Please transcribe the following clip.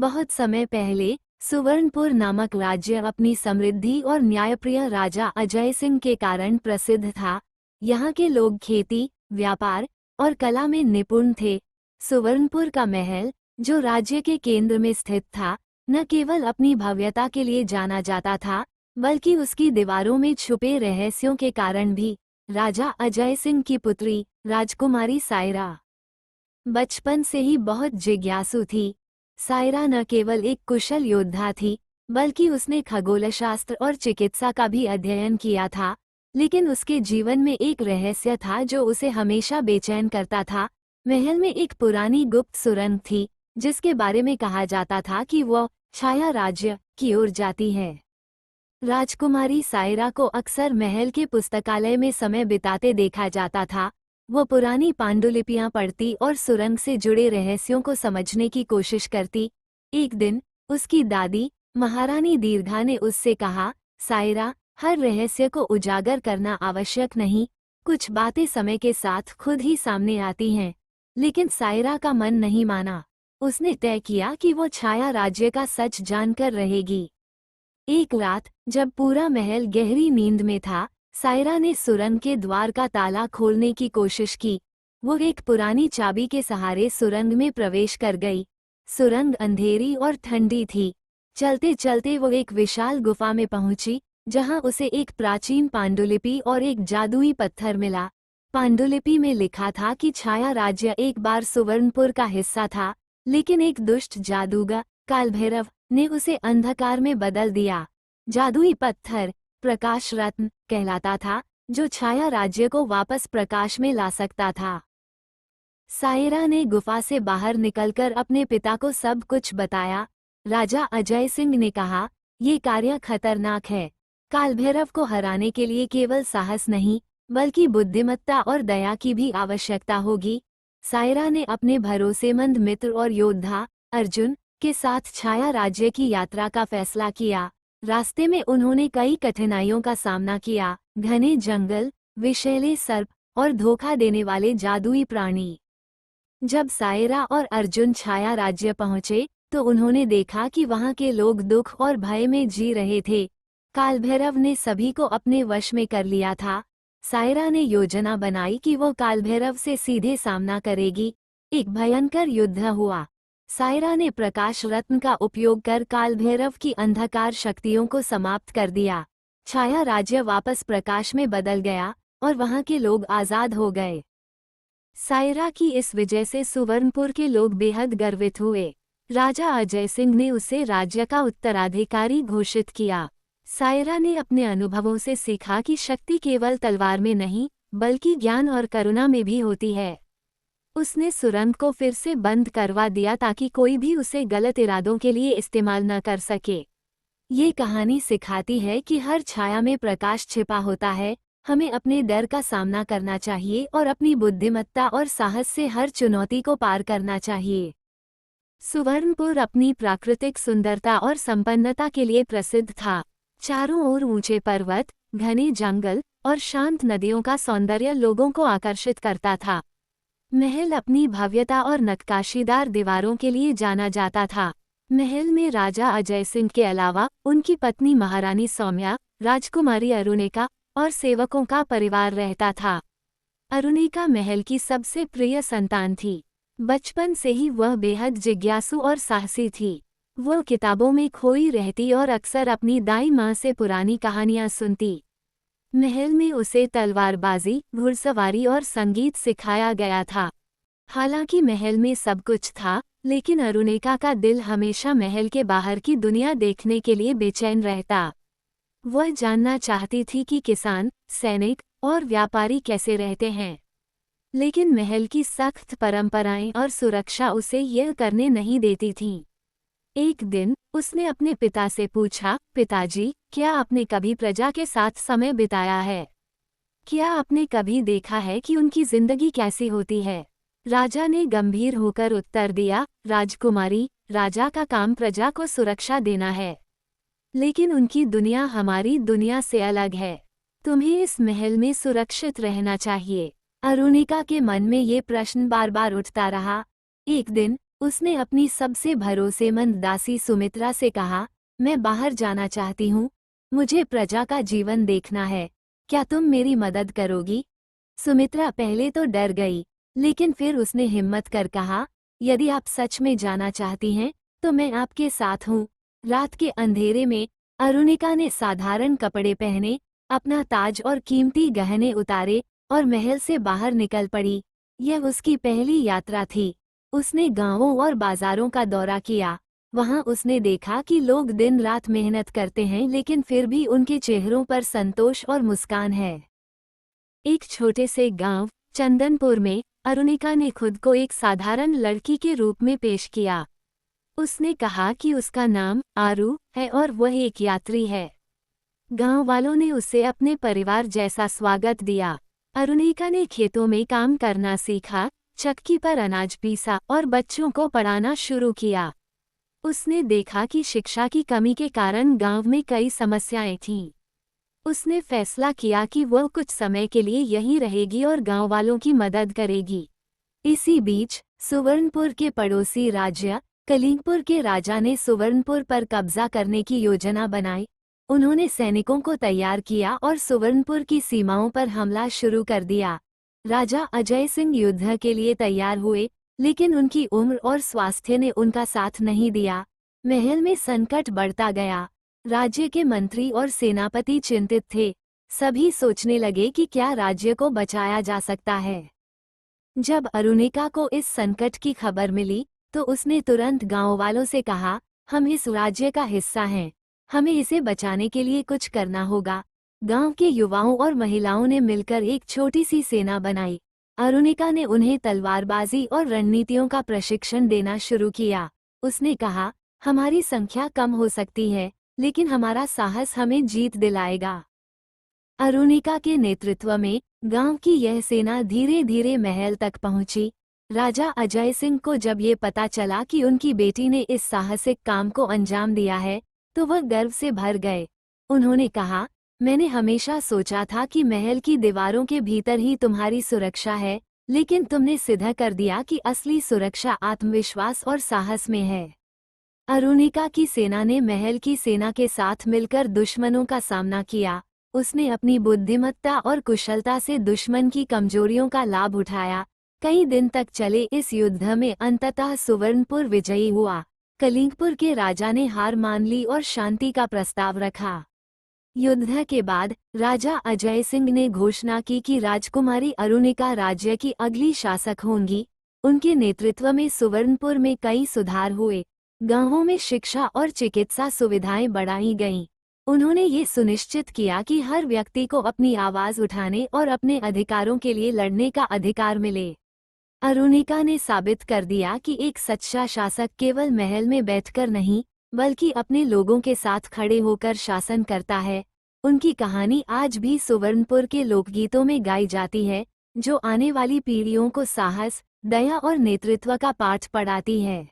बहुत समय पहले सुवर्णपुर नामक राज्य अपनी समृद्धि और न्यायप्रिय राजा अजय सिंह के कारण प्रसिद्ध था। यहाँ के लोग खेती, व्यापार और कला में निपुण थे। सुवर्णपुर का महल, जो राज्य के केंद्र में स्थित था, न केवल अपनी भव्यता के लिए जाना जाता था, बल्कि उसकी दीवारों में छुपे रहस्यों के कारण भी। राजा अजय सिंह की पुत्री राजकुमारी सायरा बचपन से ही बहुत जिज्ञासु थी। सायरा न केवल एक कुशल योद्धा थी, बल्कि उसने खगोलशास्त्र और चिकित्सा का भी अध्ययन किया था। लेकिन उसके जीवन में एक रहस्य था जो उसे हमेशा बेचैन करता था। महल में एक पुरानी गुप्त सुरंग थी, जिसके बारे में कहा जाता था कि वह छाया राज्य की ओर जाती है। राजकुमारी सायरा को अक्सर महल के पुस्तकालय में समय बिताते देखा जाता था। वो पुरानी पांडुलिपियां पढ़ती और सुरंग से जुड़े रहस्यों को समझने की कोशिश करती। एक दिन उसकी दादी महारानी दीर्घा ने उससे कहा, सायरा, हर रहस्य को उजागर करना आवश्यक नहीं, कुछ बातें समय के साथ खुद ही सामने आती हैं। लेकिन सायरा का मन नहीं माना। उसने तय किया कि वो छाया राज्य का सच जानकर रहेगी। एक रात जब पूरा महल गहरी नींद में था, सायरा ने सुरंग के द्वार का ताला खोलने की कोशिश की। वो एक पुरानी चाबी के सहारे सुरंग में प्रवेश कर गई। सुरंग अंधेरी और ठंडी थी। चलते चलते वो एक विशाल गुफा में पहुंची, जहां उसे एक प्राचीन पांडुलिपि और एक जादुई पत्थर मिला। पांडुलिपि में लिखा था कि छाया राज्य एक बार सुवर्णपुर का हिस्सा था, लेकिन एक दुष्ट जादूगर कालभैरव ने उसे अंधकार में बदल दिया। जादुई पत्थर प्रकाश रत्न कहलाता था, जो छाया राज्य को वापस प्रकाश में ला सकता था। सायरा ने गुफा से बाहर निकलकर अपने पिता को सब कुछ बताया। राजा अजय सिंह ने कहा, ये कार्य खतरनाक है। कालभैरव को हराने के लिए केवल साहस नहीं, बल्कि बुद्धिमत्ता और दया की भी आवश्यकता होगी। सायरा ने अपने भरोसेमंद मित्र और योद्धा अर्जुन के साथ छाया राज्य की यात्रा का फैसला किया। रास्ते में उन्होंने कई कठिनाइयों का सामना किया, घने जंगल, विषैले सर्प और धोखा देने वाले जादुई प्राणी। जब सायरा और अर्जुन छाया राज्य पहुंचे, तो उन्होंने देखा कि वहां के लोग दुख और भय में जी रहे थे। कालभैरव ने सभी को अपने वश में कर लिया था। सायरा ने योजना बनाई कि वो कालभैरव से सीधे सामना करेगी। एक भयंकर युद्ध हुआ। सायरा ने प्रकाश रत्न का उपयोग कर कालभैरव की अंधकार शक्तियों को समाप्त कर दिया। छाया राज्य वापस प्रकाश में बदल गया और वहां के लोग आजाद हो गए। सायरा की इस विजय से सुवर्णपुर के लोग बेहद गर्वित हुए। राजा अजय सिंह ने उसे राज्य का उत्तराधिकारी घोषित किया। सायरा ने अपने अनुभवों से सीखा कि शक्ति केवल तलवार में नहीं, बल्कि ज्ञान और करुणा में भी होती है। उसने सुरंग को फिर से बंद करवा दिया ताकि कोई भी उसे गलत इरादों के लिए इस्तेमाल न कर सके। ये कहानी सिखाती है कि हर छाया में प्रकाश छिपा होता है। हमें अपने डर का सामना करना चाहिए और अपनी बुद्धिमत्ता और साहस से हर चुनौती को पार करना चाहिए। सुवर्णपुर अपनी प्राकृतिक सुंदरता और संपन्नता के लिए प्रसिद्ध था। चारों ओर ऊंचे पर्वत, घने जंगल और शांत नदियों का सौंदर्य लोगों को आकर्षित करता था। महल अपनी भव्यता और नक्काशीदार दीवारों के लिए जाना जाता था। महल में राजा अजय सिंह के अलावा उनकी पत्नी महारानी सौम्या, राजकुमारी अरुणिका और सेवकों का परिवार रहता था। अरुणिका महल की सबसे प्रिय संतान थी। बचपन से ही वह बेहद जिज्ञासु और साहसी थी। वह किताबों में खोई रहती और अक्सर अपनी दाई माँ से पुरानी कहानियाँ सुनती। महल में उसे तलवारबाजी, घुड़सवारी और संगीत सिखाया गया था। हालांकि महल में सब कुछ था, लेकिन अरुणिका का दिल हमेशा महल के बाहर की दुनिया देखने के लिए बेचैन रहता। वह जानना चाहती थी कि किसान, सैनिक और व्यापारी कैसे रहते हैं। लेकिन महल की सख्त परंपराएं और सुरक्षा उसे यह करने नहीं देती थीं। एक दिन उसने अपने पिता से पूछा, पिताजी, क्या आपने कभी प्रजा के साथ समय बिताया है? क्या आपने कभी देखा है कि उनकी जिंदगी कैसी होती है? राजा ने गंभीर होकर उत्तर दिया, राजकुमारी, राजा का काम प्रजा को सुरक्षा देना है। लेकिन उनकी दुनिया हमारी दुनिया से अलग है। तुम्हें इस महल में सुरक्षित रहना चाहिए। अरुणिका के मन में ये प्रश्न बार बार उठता रहा। एक दिन उसने अपनी सबसे भरोसेमंद दासी सुमित्रा से कहा, मैं बाहर जाना चाहती हूँ, मुझे प्रजा का जीवन देखना है, क्या तुम मेरी मदद करोगी? सुमित्रा पहले तो डर गई, लेकिन फिर उसने हिम्मत कर कहा, यदि आप सच में जाना चाहती हैं, तो मैं आपके साथ हूँ। रात के अंधेरे में अरुणिका ने साधारण कपड़े पहने, अपना ताज और कीमती गहने उतारे और महल से बाहर निकल पड़ी। यह उसकी पहली यात्रा थी। उसने गांवों और बाजारों का दौरा किया। वहां उसने देखा कि लोग दिन रात मेहनत करते हैं, लेकिन फिर भी उनके चेहरों पर संतोष और मुस्कान है। एक छोटे से गांव चंदनपुर में अरुणिका ने खुद को एक साधारण लड़की के रूप में पेश किया। उसने कहा कि उसका नाम आरू है और वह एक यात्री है। गांव वालों ने उसे अपने परिवार जैसा स्वागत दिया। अरुणिका ने खेतों में काम करना सीखा, चक्की पर अनाज पीसा और बच्चों को पढ़ाना शुरू किया। उसने देखा कि शिक्षा की कमी के कारण गांव में कई समस्याएं थीं। उसने फैसला किया कि वह कुछ समय के लिए यहीं रहेगी और गांव वालों की मदद करेगी। इसी बीच सुवर्णपुर के पड़ोसी राज्य कलिंगपुर के राजा ने सुवर्णपुर पर कब्जा करने की योजना बनाई। उन्होंने सैनिकों को तैयार किया और सुवर्णपुर की सीमाओं पर हमला शुरू कर दिया। राजा अजय सिंह युद्ध के लिए तैयार हुए, लेकिन उनकी उम्र और स्वास्थ्य ने उनका साथ नहीं दिया। महल में संकट बढ़ता गया। राज्य के मंत्री और सेनापति चिंतित थे। सभी सोचने लगे कि क्या राज्य को बचाया जा सकता है। जब अरुणिका को इस संकट की खबर मिली, तो उसने तुरंत गांव वालों से कहा, हम इस राज्य का हिस्सा हैं, हमें इसे बचाने के लिए कुछ करना होगा। गांव के युवाओं और महिलाओं ने मिलकर एक छोटी सी सेना बनाई। अरुणिका ने उन्हें तलवारबाजी और रणनीतियों का प्रशिक्षण देना शुरू किया। उसने कहा, हमारी संख्या कम हो सकती है, लेकिन हमारा साहस हमें जीत दिलाएगा। अरुणिका के नेतृत्व में गांव की यह सेना धीरे धीरे महल तक पहुंची। राजा अजय सिंह को जब ये पता चला कि उनकी बेटी ने इस साहसिक काम को अंजाम दिया है, तो वह गर्व से भर गए। उन्होंने कहा, मैंने हमेशा सोचा था कि महल की दीवारों के भीतर ही तुम्हारी सुरक्षा है, लेकिन तुमने सिद्ध कर दिया कि असली सुरक्षा आत्मविश्वास और साहस में है। अरुणिका की सेना ने महल की सेना के साथ मिलकर दुश्मनों का सामना किया। उसने अपनी बुद्धिमत्ता और कुशलता से दुश्मन की कमजोरियों का लाभ उठाया। कई दिन तक चले इस युद्ध में अंततः सुवर्णपुर विजयी हुआ। कलिंगपुर के राजा ने हार मान ली और शांति का प्रस्ताव रखा। युद्ध के बाद राजा अजय सिंह ने घोषणा की कि राजकुमारी अरुणिका राज्य की अगली शासक होंगी। उनके नेतृत्व में सुवर्णपुर में कई सुधार हुए। गांवों में शिक्षा और चिकित्सा सुविधाएं बढ़ाई गईं। उन्होंने ये सुनिश्चित किया कि हर व्यक्ति को अपनी आवाज उठाने और अपने अधिकारों के लिए लड़ने का अधिकार मिले। अरुणिका ने साबित कर दिया कि एक सच्चा शासक केवल महल में बैठकर नहीं, बल्कि अपने लोगों के साथ खड़े होकर शासन करता है। उनकी कहानी आज भी सुवर्णपुर के लोकगीतों में गाई जाती है, जो आने वाली पीढ़ियों को साहस, दया और नेतृत्व का पाठ पढ़ाती है।